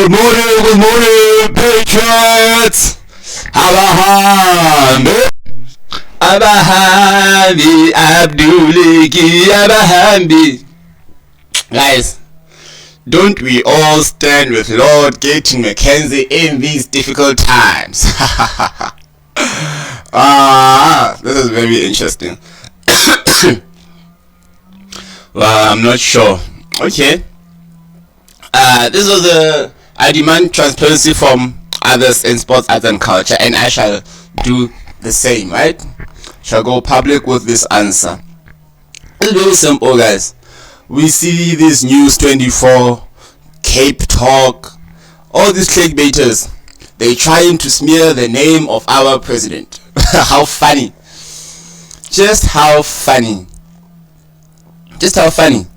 Good morning, Patriots! Abahambi, Abahambi, Abduliki, Abahambi. Guys, don't we all stand with Lord Gayton Mckenzie in these difficult times? This is very interesting. Well, I'm not sure. Okay. This was I demand transparency from others in sports, arts and culture, and I shall do the same, right? Shall go public with this answer. It's very simple, guys. We see this News 24, Cape Talk, all these clickbaiters. They trying to smear the name of our president. How funny. Just how funny. Just how funny.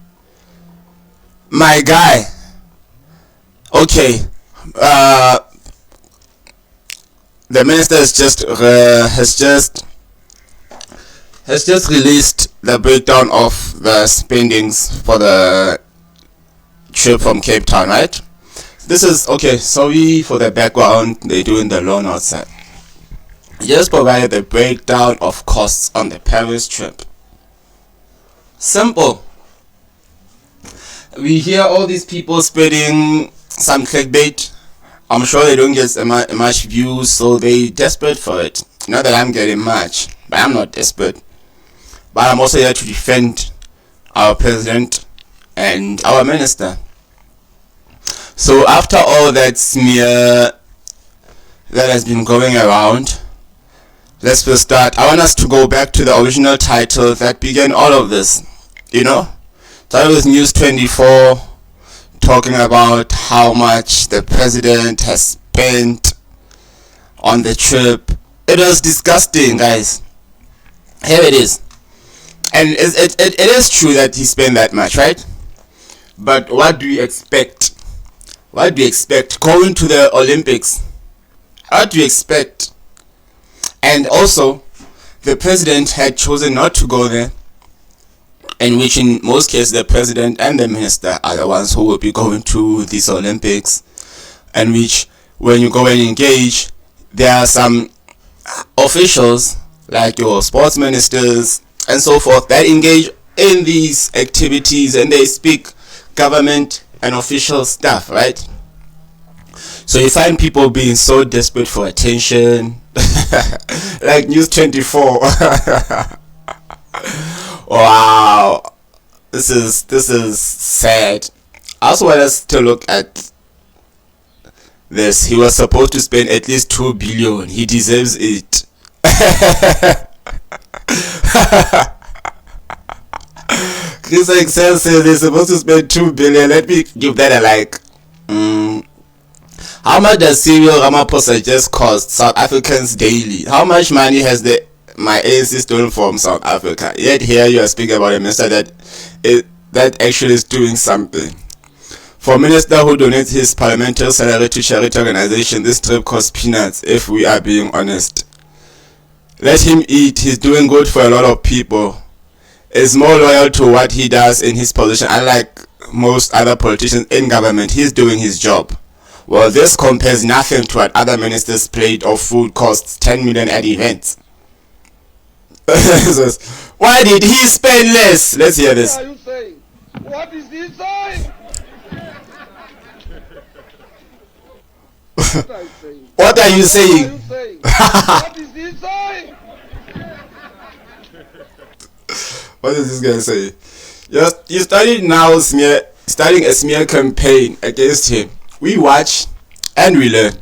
My guy. Okay. The minister has just released the breakdown of the spendings for the trip from Cape Town, right? This is okay. Sorry for the background. They're doing the loan outside. Just provided the breakdown of costs on the Paris trip. Simple. We hear all these people spreading some clickbait. I'm sure they don't get much views, so they desperate for it. Not that I'm getting much, but I'm not desperate. But I'm also here to defend our president and our minister. So after all that smear that has been going around, let's first start. I want us to go back to the original title that began all of this. That was News 24 talking about how much the president has spent on the trip. It was disgusting, guys. Here it is. And it is true that he spent that much, right? But what do you expect? What do you expect? Going to the Olympics. What do you expect? And also, the president had chosen not to go there, in which in most cases the president and the minister are the ones who will be going to these Olympics, and which when you go and engage, there are some officials like your sports ministers and so forth that engage in these activities and they speak government and official stuff, right? So you find people being so desperate for attention like News 24. Wow, this is sad. I also want us to look at this. He was supposed to spend at least 2 billion. He deserves it. Chris Excel says they're supposed to spend 2 billion. Let me give that a like. How much does Cyril Ramaphosa just cost South Africans daily? How much money has my ANC stolen from South Africa? Yet here you are speaking about a minister that actually is doing something. For a minister who donates his parliamentary salary to charity organization, this trip costs peanuts, if we are being honest. Let him eat. He's doing good for a lot of people. Is more loyal to what he does in his position. Unlike most other politicians in government, he's doing his job. Well, this compares nothing to what other ministers' plate of food costs 10 million at events. Why did he spend less? Let's hear this. What are you saying? What is he saying? What are you saying? What is he saying? What is this guy saying? You starting a smear campaign against him. We watch and we learn.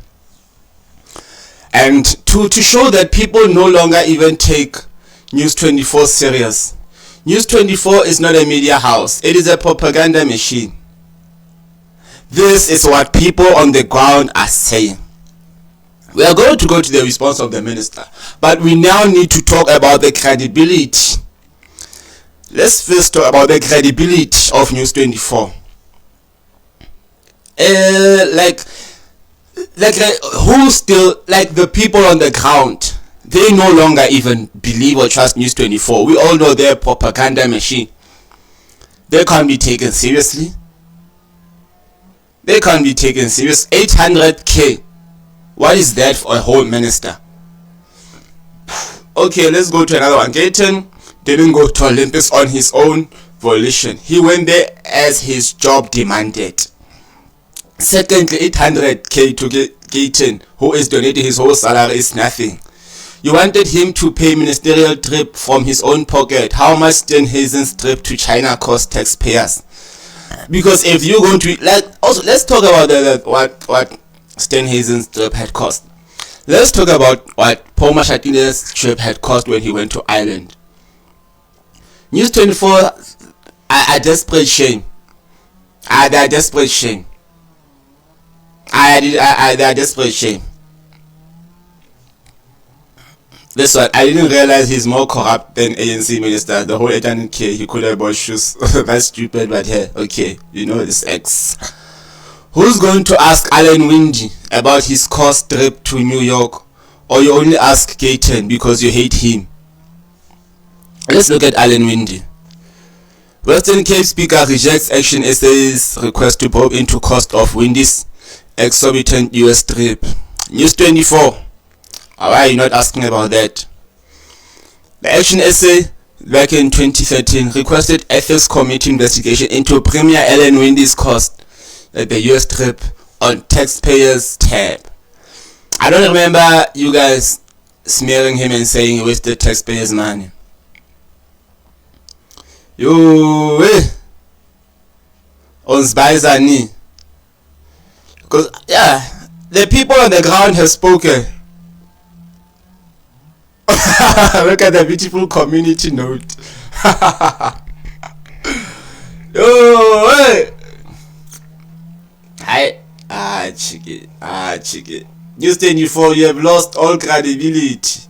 And to show that people no longer even take News 24 serious. News 24 is not a media house. It is a propaganda machine. This is what people on the ground are saying. We are going to go to the response of the minister, but we now need to talk about the credibility. Let's first talk about the credibility of News 24. Who still, like the people on the ground, they no longer even believe or trust News 24. We all know they're a propaganda machine. They can't be taken seriously. They can't be taken serious. 800k. What is that for a whole minister? Okay, let's go to another one. Gayton didn't go to Olympics on his own volition. He went there as his job demanded. Secondly, 800k to Gayton, who is donating his whole salary, is nothing. You wanted him to pay ministerial trip from his own pocket. How much Steenhuisen's trip to China cost taxpayers? Because if you're going to, like, also let's talk about what Steenhuisen's trip had cost. Let's talk about what Paul Mashakine's trip had cost when he went to Ireland. News 24 are desperate shame. They're desperate shame. They're desperate shame. This one, I didn't realize he's more corrupt than ANC minister. The whole 800k, he could have bought shoes. That's stupid, but hey, okay, you know this X. Who's going to ask Alan Windy about his cost trip to New York? Or you only ask Gayton because you hate him? Let's look at Alan Windy. Western Cape Speaker rejects Action SA's request to probe into cost of Windy's exorbitant US trip. News 24. Why are you not asking about that? The Action SA back in 2013 requested ethics committee investigation into Premier Alan Windy's cost at the US trip on taxpayers tab. I don't remember you guys smearing him and saying he wasted taxpayers' money. Ons Baizani. Because yeah, the people on the ground have spoken. Look at the beautiful community note. Chicken. News 24, you have lost all credibility.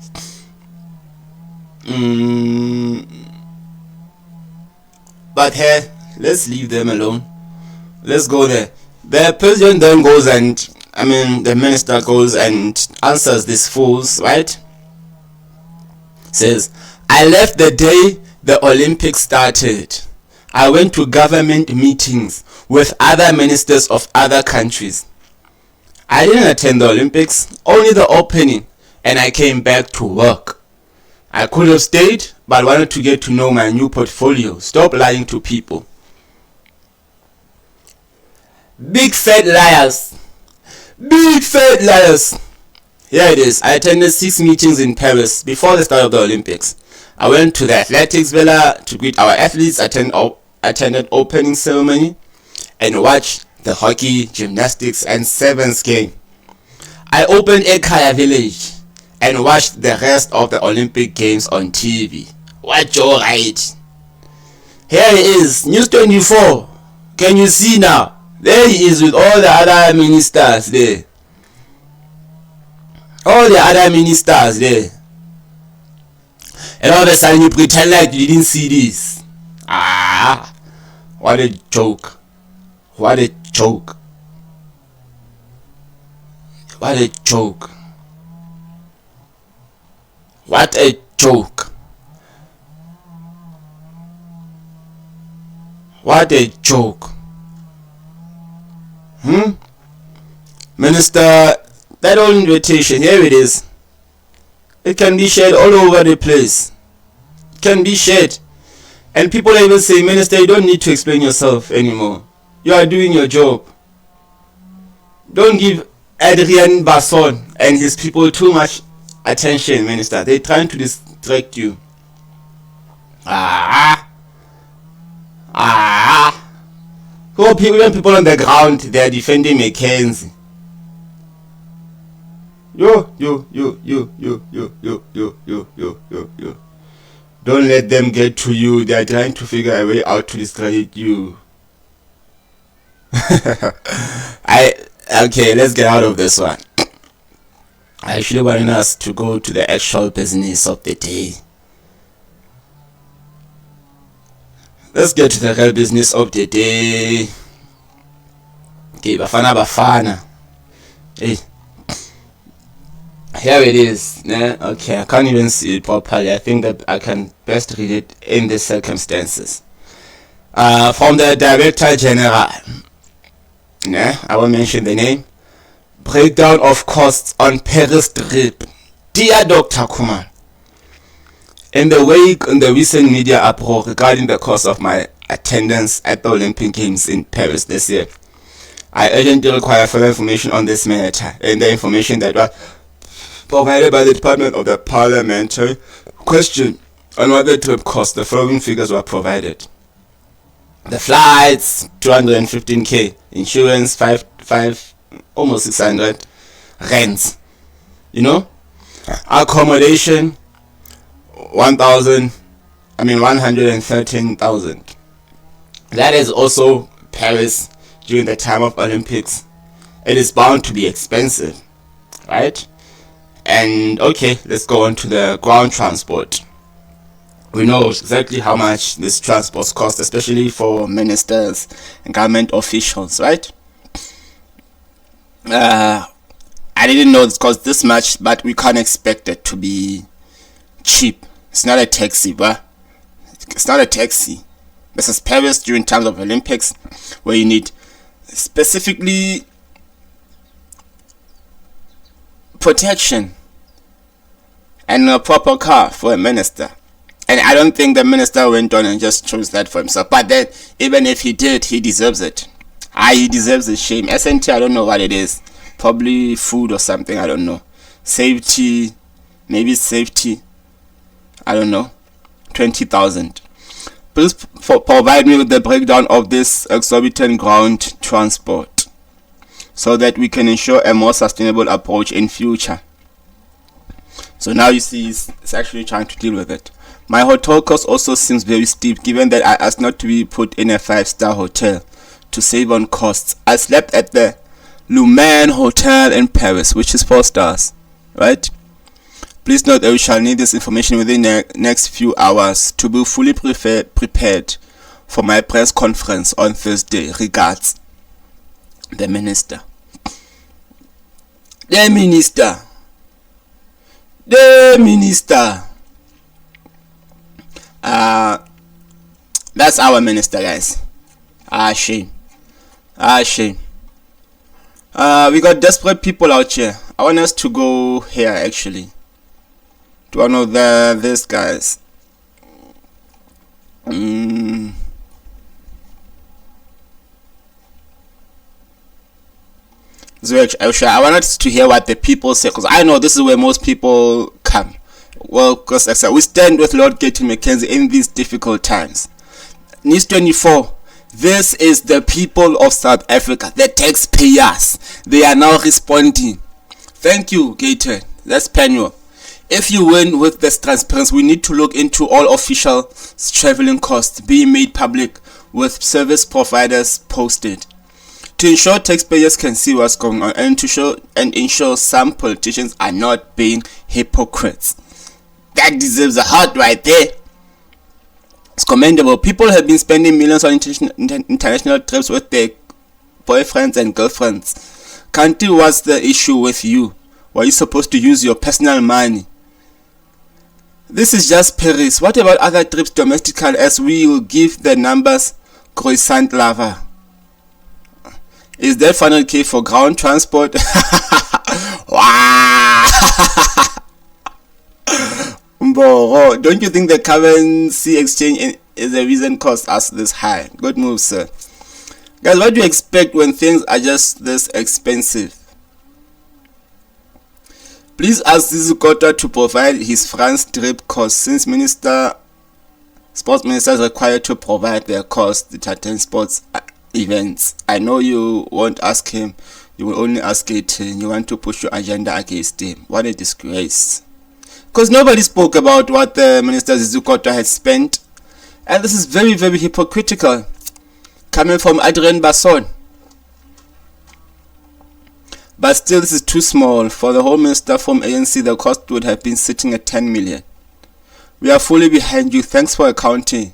But hey, let's leave them alone. Let's go there. The president then goes and, the minister goes and answers these fools, right? Says, I left the day the Olympics started. I went to government meetings with other ministers of other countries. I didn't attend the Olympics, only the opening, and I came back to work. I could have stayed, but wanted to get to know my new portfolio. Stop lying to people. Big fat liars. Big fat liars. Here it is. I attended 6 meetings in Paris before the start of the Olympics. I went to the athletics villa to greet our athletes, attended opening ceremony, and watched the hockey, gymnastics, and sevens game. I opened Ekaya Village and watched the rest of the Olympic Games on TV. Watch your right. Here it is, News 24. Can you see now? There he is with all the other ministers there. All the other ministers there. And all of a sudden you pretend like you didn't see this. What a joke. What a joke. What a joke. What a joke. What a joke. Minister, that old invitation, here it is. It can be shared all over the place. It can be shared. And people even say, Minister, you don't need to explain yourself anymore. You are doing your job. Don't give Adrian Basson and his people too much attention, Minister. They're trying to distract you. Even people on the ground, they are defending Mckenzie. Yo. Don't let them get to you. They are trying to figure a way out to discredit you. Okay, let's get out of this one. I actually want us to go to the actual business of the day. Let's get to the real business of the day. Okay, Bafana. Hey. Here it is. Okay, I can't even see it properly. I think that I can best read it in the circumstances. From the Director General. Nah, I won't mention the name. Breakdown of costs on Paris trip. Dear Dr. Kumar, in the wake in the recent media uproar regarding the cost of my attendance at the Olympic Games in Paris this year, I urgently require further information on this matter, and the information that was provided by the Department of the Parliamentary question on what the trip cost. The following figures were provided: the flights 215k, insurance 5 almost 600, rents, accommodation 113,000. That is also Paris during the time of Olympics. It is bound to be expensive, right? And okay, let's go on to the ground transport. We know exactly how much this transport costs, especially for ministers and government officials, right? I didn't know it cost this much, but we can't expect it to be cheap. It's not a taxi, bruh. It's not a taxi. This is Paris during times of Olympics, where you need specifically protection and a proper car for a minister. And I don't think the minister went on and just chose that for himself. But then, even if he did, he deserves it. He deserves the shame. SNT, I don't know what it is. Probably food or something, I don't know. Safety, maybe safety. I don't know. 20,000. Please provide me with the breakdown of this exorbitant ground transport, so that we can ensure a more sustainable approach in future. So now you see, it's actually trying to deal with it. My hotel cost also seems very steep, given that I asked not to be put in a 5-star hotel to save on costs. I slept at the Lumen Hotel in Paris, which is 4 stars, right? Please note that we shall need this information within the next few hours to be fully prepared for my press conference on Thursday. Regards, the minister. The minister. The minister. That's our minister, guys. Shame. Shame. We got desperate people out here. I want us to go here, actually, to one of these guys. So actually, I wanted to hear what the people say, because I know this is where most people come. Well, because like I said, we stand with Lord Gayton Mckenzie in these difficult times. News 24. This is the people of South Africa, the taxpayers. They are now responding. Thank you, Gayton. That's Penua. If you win with this transparency, we need to look into all official traveling costs being made public with service providers posted, to ensure taxpayers can see what's going on, and to ensure some politicians are not being hypocrites. That deserves a heart right there. It's commendable. People have been spending millions on international trips with their boyfriends and girlfriends. Kanti, what's the issue with you? Were you supposed to use your personal money? This is just Paris. What about other trips domestically, as we will give the numbers croissant lava? Is that final K for ground transport? Wow! Don't you think the currency exchange is the reason costs us this high? Good move, sir. Guys, what do you expect when things are just this expensive? Please ask Zizukota to provide his France trip cost, since sports minister is required to provide their cost to attend sports events. I know you won't ask him. You will only ask it. You want to push your agenda against him. What a disgrace. Because nobody spoke about what the Minister Zizukota had spent. And this is very, very hypocritical, coming from Adrian Basson. But still, this is too small. For the Home Minister from ANC, the cost would have been sitting at 10 million. We are fully behind you. Thanks for accounting.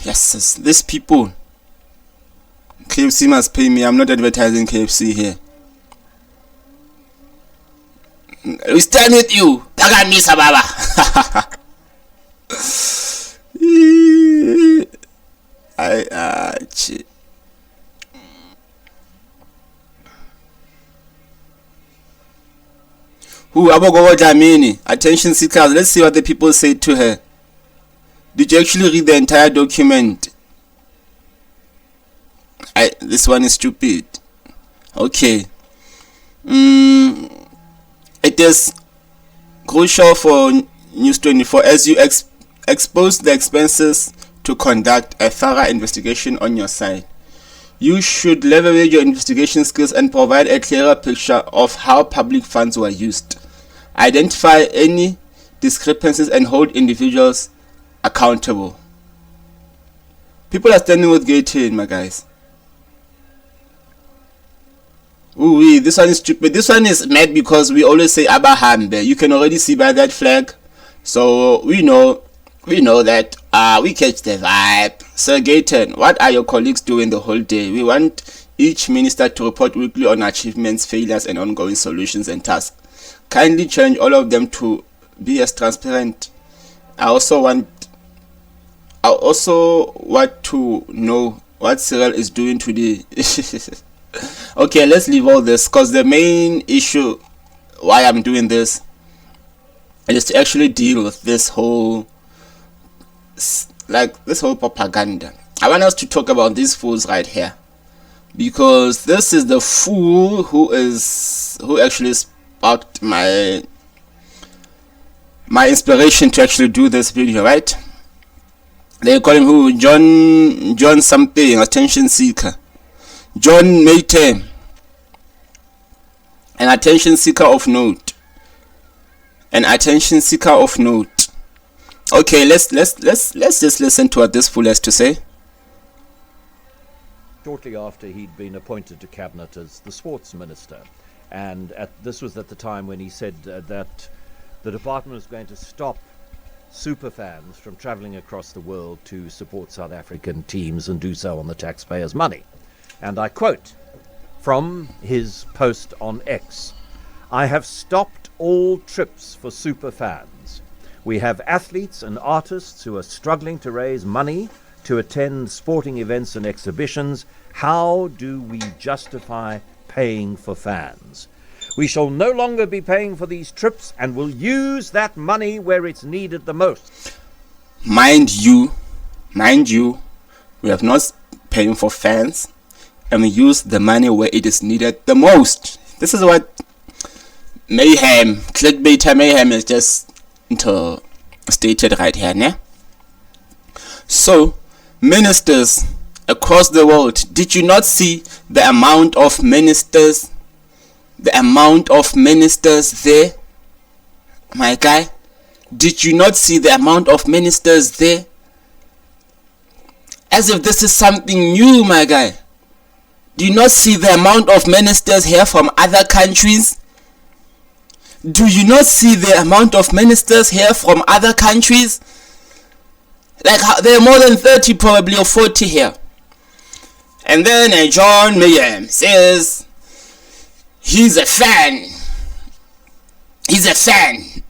Yes, these people. KFC must pay me. I'm not advertising KFC here. We stand with you. Tagamisa Baba. Who Abogogo Dlamini? Attention seekers, let's see what the people say to her. Did you actually read the entire document? This one is stupid. Okay. It is crucial for News 24 as you expose the expenses to conduct a thorough investigation on your side. You should leverage your investigation skills and provide a clearer picture of how public funds were used. Identify any discrepancies and hold individuals accountable. People are standing with Gayton, my guys. Ooh, this one is stupid. This one is mad because we always say Abahambe. You can already see by that flag. So we know that we catch the vibe. Sir Gayton, what are your colleagues doing the whole day? We want each minister to report weekly on achievements, failures, and ongoing solutions and tasks. Kindly challenge all of them to be as transparent. I also want to know what Cyril is doing today. Okay, let's leave all this, because the main issue why I'm doing this is to actually deal with this whole propaganda. I want us to talk about these fools right here, because this is the fool who actually sparked my inspiration to actually do this video, right? They call him who? John something, attention seeker. John Maytem, an attention seeker of note. An attention seeker of note. Okay, let's just listen to what this fool has to say. Shortly after he'd been appointed to cabinet as the sports minister, and this was at the time when he said that the department was going to stop superfans from travelling across the world to support South African teams and do so on the taxpayers' money. And I quote from his post on X: "I have stopped all trips for superfans. We have athletes and artists who are struggling to raise money to attend sporting events and exhibitions. How do we justify paying for fans? We shall no longer be paying for these trips and will use that money where it's needed the most." Mind you, we have not paying for fans, and we use the money where it is needed the most. This is what clickbait mayhem is just stated right here, ne? So, ministers across the world, did you not see the amount of ministers? The amount of ministers there, my guy? Did you not see the amount of ministers there? As if this is something new, my guy. Do you not see the amount of ministers here from other countries? Do you not see the amount of ministers here from other countries? Like, there are more than 30 probably, or 40 here. And then John Mayhem says he's a fan. He's a fan.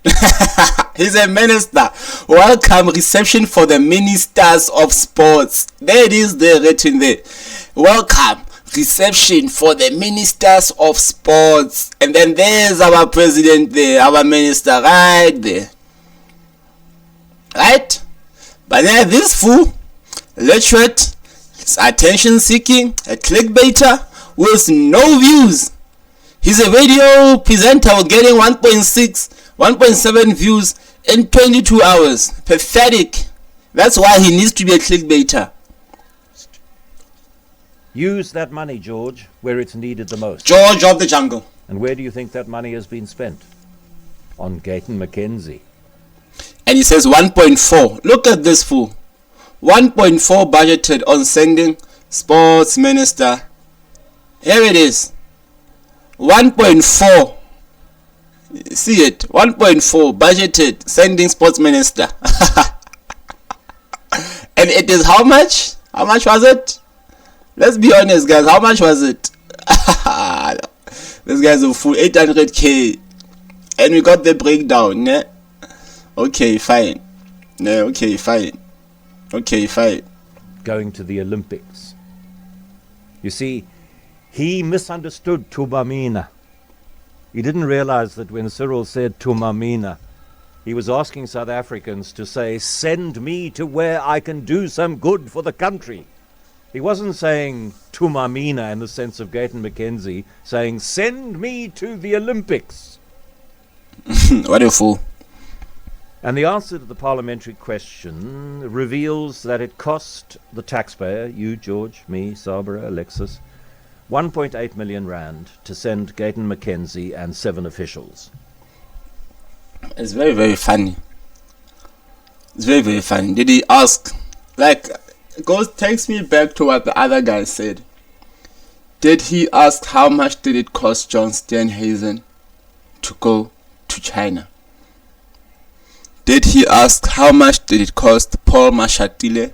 He's a minister. Welcome reception for the ministers of sports. There it is, there written there. Welcome reception for the ministers of sports. And then there's our president there, our minister right there. Right? But then this fool, literate, attention seeking, a clickbaiter with no views. He's a radio presenter getting 1.7 views in 22 hours. Pathetic. That's why he needs to be a clickbaiter. Use that money, George, where it's needed the most. George of the jungle. And where do you think that money has been spent? On Gayton Mckenzie. And he says 1.4. Look at this fool. 1.4 budgeted on sending sports minister. Here it is. 1.4. See it? 1.4 budgeted sending sports minister. And it is how much? How much was it? Let's be honest, guys. How much was it? This guy's a fool. 800k. And we got the breakdown. Yeah? Okay, fine. Yeah, okay, fine. Okay, fine. Going to the Olympics. You see, he misunderstood Tubamina. He didn't realize that when Cyril said Tumamina, he was asking South Africans to say, send me to where I can do some good for the country. He wasn't saying Tumamina in the sense of Gayton Mckenzie, saying, send me to the Olympics. What a fool. And the answer to the parliamentary question reveals that it cost the taxpayer, you, George, me, Sabra, Alexis, 1.8 million rand to send Gayton Mckenzie and 7 officials. It's very, very funny. It's very, very funny. Did he ask, takes me back to what the other guy said. Did he ask how much did it cost John Steenhuisen to go to China? Did he ask how much did it cost Paul Mashatile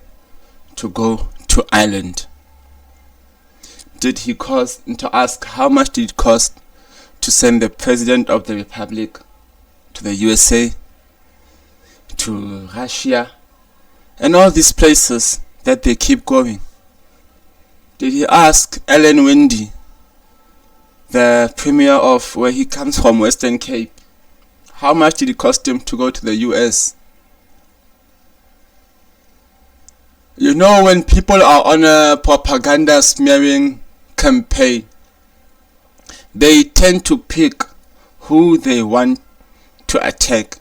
to go to Ireland? Did he ask how much did it cost to send the President of the Republic to the USA, to Russia, and all these places that they keep going? Did he ask Ellen Wendy, the Premier of where he comes from, Western Cape, how much did it cost him to go to the US? You know, when people are on a propaganda smearing campaign, they tend to pick who they want to attack,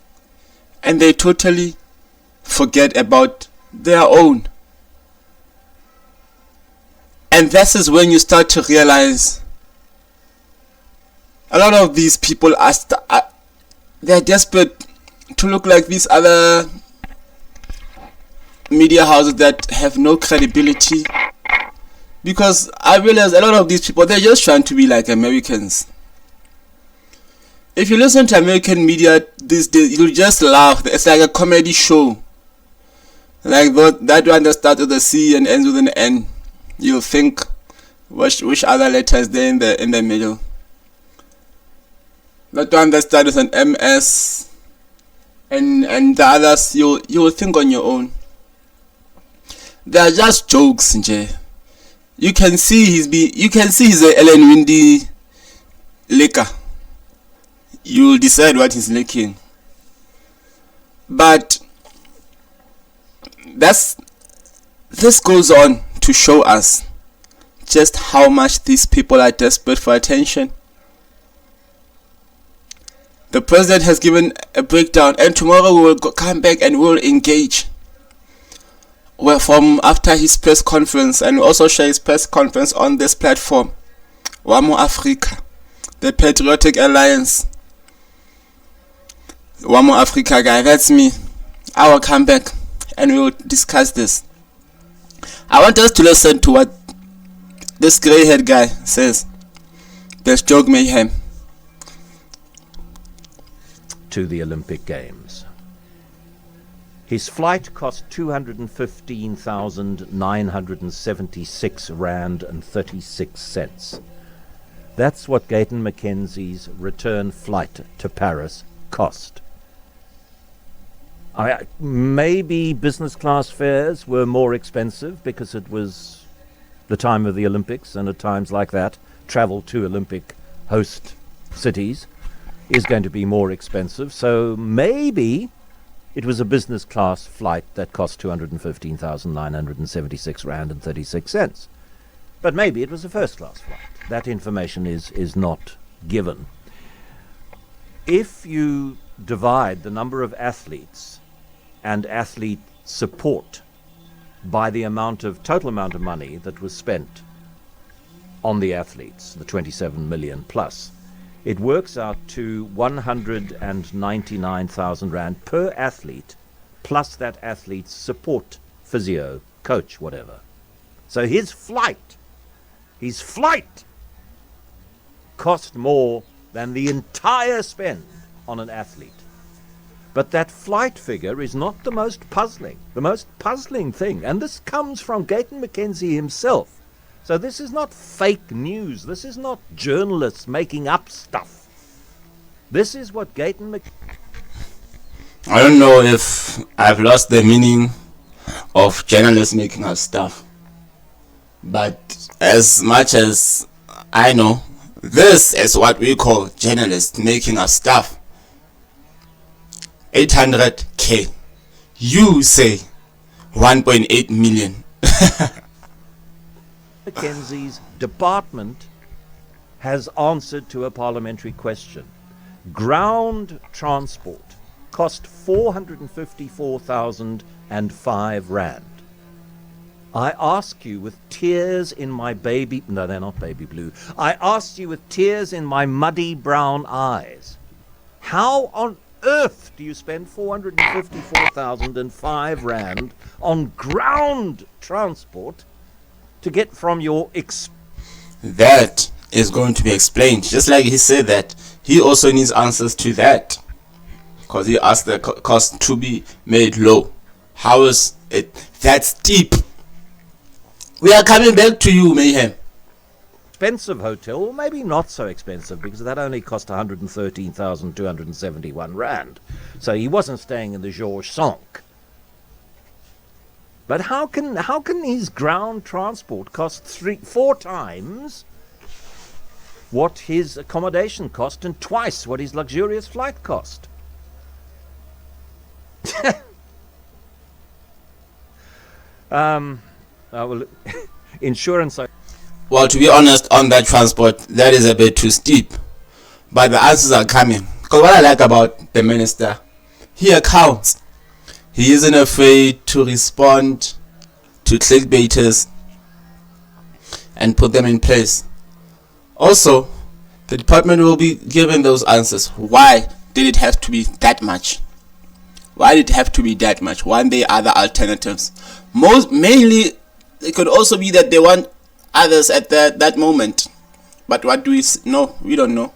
and they totally forget about their own. And this is when you start to realize a lot of these people they're desperate to look like these other media houses that have no credibility, because I realize a lot of these people, they're just trying to be like Americans. If you listen to American media these days, you'll just laugh. It's like a comedy show, like that one that starts with a C and ends with an N. You'll think which other letter is there in the middle. That one that starts with an MS, and the others you'll think on your own. They are just jokes, nje. You can see he's a Ellen Windy liquor. You'll decide what he's licking. But this goes on to show us just how much these people are desperate for attention. The president has given a breakdown, and tomorrow we will come back and we'll engage. Well, from after his press conference, and also share his press conference on this platform, Wamo Africa, the Patriotic Alliance. Wamo Africa guy, that's me. I will come back and we will discuss this. I want us to listen to what this grey-haired guy says. There's Joke Mayhem. To the Olympic Games. His flight cost 215,976 rand and 36 cents. That's what Gayton Mckenzie's return flight to Paris cost. Maybe business class fares were more expensive because it was the time of the Olympics, and at times like that, travel to Olympic host cities is going to be more expensive. So maybe it was a business class flight that cost 215,976 rand and 36 cents. But maybe it was a first class flight. That information is not given. If you divide the number of athletes and athlete support by the total amount of money that was spent on the athletes, the 27 million plus, it works out to 199,000 rand per athlete, plus that athlete's support, physio, coach, whatever. So his flight cost more than the entire spend on an athlete. But that flight figure is not the most puzzling. The most puzzling thing, and this comes from Gayton Mckenzie himself. So this is not fake news. This is not journalists making up stuff. This is what Gayton Mckenzie... I don't know if I've lost the meaning of journalists making up stuff. But as much as I know, This is what we call journalists making up stuff. 800k. You say 1.8 million. Mckenzie's department has answered to a parliamentary question. Ground transport cost 454,005 rand. I ask you with tears in my baby... No, they're not baby blue. I asked you with tears in my muddy brown eyes. How on earth do you spend 454,005 rand on ground transport to get from your... That is going to be explained. Just like he said that, he also needs answers to that. Because he asked the cost to be made low. How is it that steep? We are coming back to you, Mayhem. expensive hotel, or maybe not so expensive, because that only cost 113,271 rand. So he wasn't staying in the Georges Cinq. But how can his ground transport cost 4 times what his accommodation cost and twice what his luxurious flight cost? Well, insurance. Well, to be honest, on that transport, that is a bit too steep. But the answers are coming. Because what I like about the minister, he accounts. He isn't afraid to respond to clickbaiters and put them in place. Also, the department will be given those answers. Why did it have to be that much? Why did it have to be that much? Weren't there other alternatives? Mainly, it could also be that they want others at that moment. But what do we know? We don't know.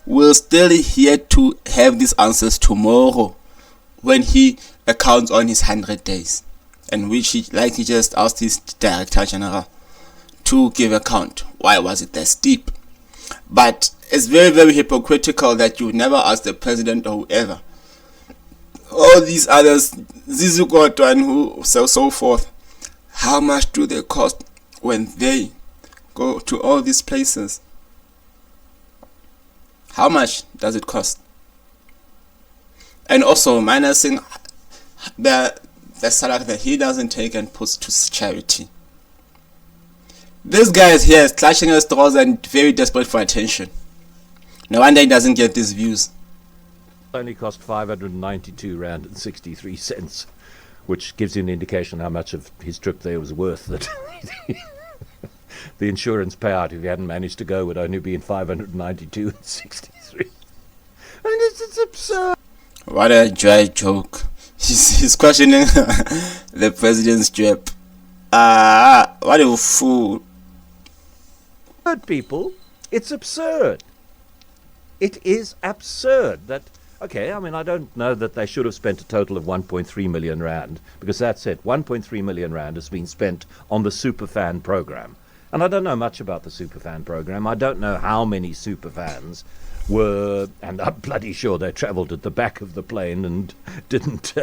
We'll still here to have these answers tomorrow when he accounts on his 100 days, and which he just asked his director general to give account. Why was it that steep? But it's very, very hypocritical that you never ask the president or whoever. All these others, Zizukot and who so forth, how much do they cost when they go to all these places? How much does it cost? And also minusing the salary that he doesn't take and puts to charity. This guy is here clutching his straws and very desperate for attention. No wonder he doesn't get these views. Only cost 592 rand and 63 cents, which gives you an indication how much of his trip there was worth. That the insurance payout, if he hadn't managed to go, would only be in 592 and 63. And it's absurd. What a dry joke. He's questioning the president's trip. What a fool. People, it's absurd. It is absurd that, okay, I mean, I don't know that they should have spent a total of 1.3 million rand, because that's it. 1.3 million rand has been spent on the Superfan program. And I don't know much about the Superfan program. I don't know how many superfans were, and I'm bloody sure they travelled at the back of the plane and didn't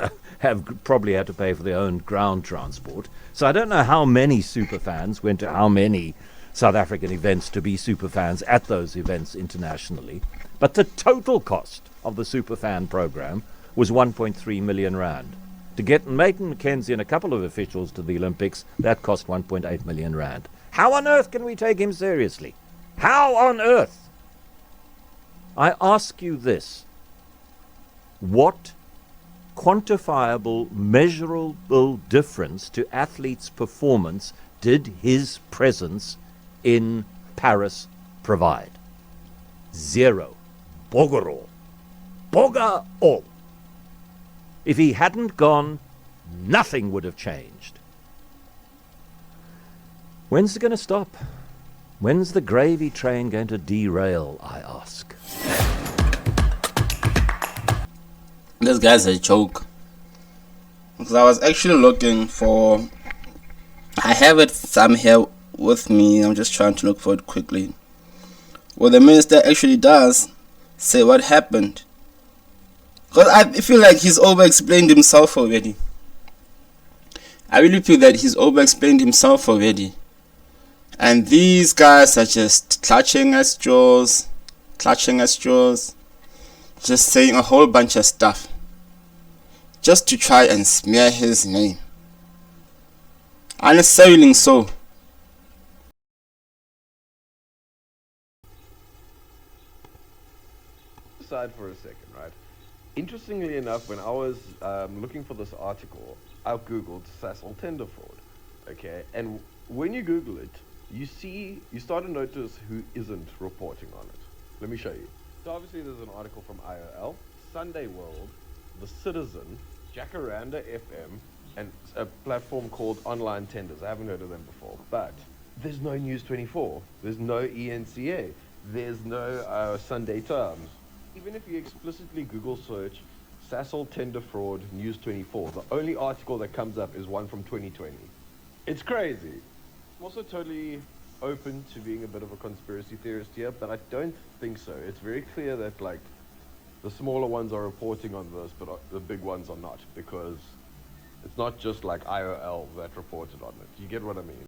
probably had to pay for their own ground transport. So I don't know how many superfans went to how many South African events to be superfans at those events internationally. But the total cost of the Superfan program was 1.3 million rand. To get Gayton Mckenzie and a couple of officials to the Olympics, that cost 1.8 million rand. How on earth can we take him seriously? How on earth? I ask you this. What quantifiable, measurable difference to athletes' performance did his presence in Paris provide? Zero. Bogoro. Boga all. If he hadn't gone, nothing would have changed. When's it going to stop? When's the gravy train going to derail, I ask? This guy's a joke. Because I was actually looking for... I have it some here with me. I'm just trying to look for it quickly. Well, the minister actually does say what happened. Because I feel like he's over-explained himself already. I really feel that he's over-explained himself already. And these guys are just clutching at straws, just saying a whole bunch of stuff just to try and smear his name. Unnecessarily so. Aside for a second, right? Interestingly enough, when I was looking for this article, I googled Sasol tender fraud. Okay, and when you Google it, you start to notice who isn't reporting on it. Let me show you. So obviously, there's an article from IOL, Sunday World, The Citizen, Jacaranda FM, and a platform called Online Tenders. I haven't heard of them before, but there's no News 24, there's no ENCA, there's no Sunday Times. Even if you explicitly Google search Sasol tender fraud News 24, the only article that comes up is one from 2020. It's crazy. I'm also totally open to being a bit of a conspiracy theorist here, but I don't think so. It's very clear that like the smaller ones are reporting on this, but the big ones are not, because it's not just like IOL that reported on it. You get what I mean?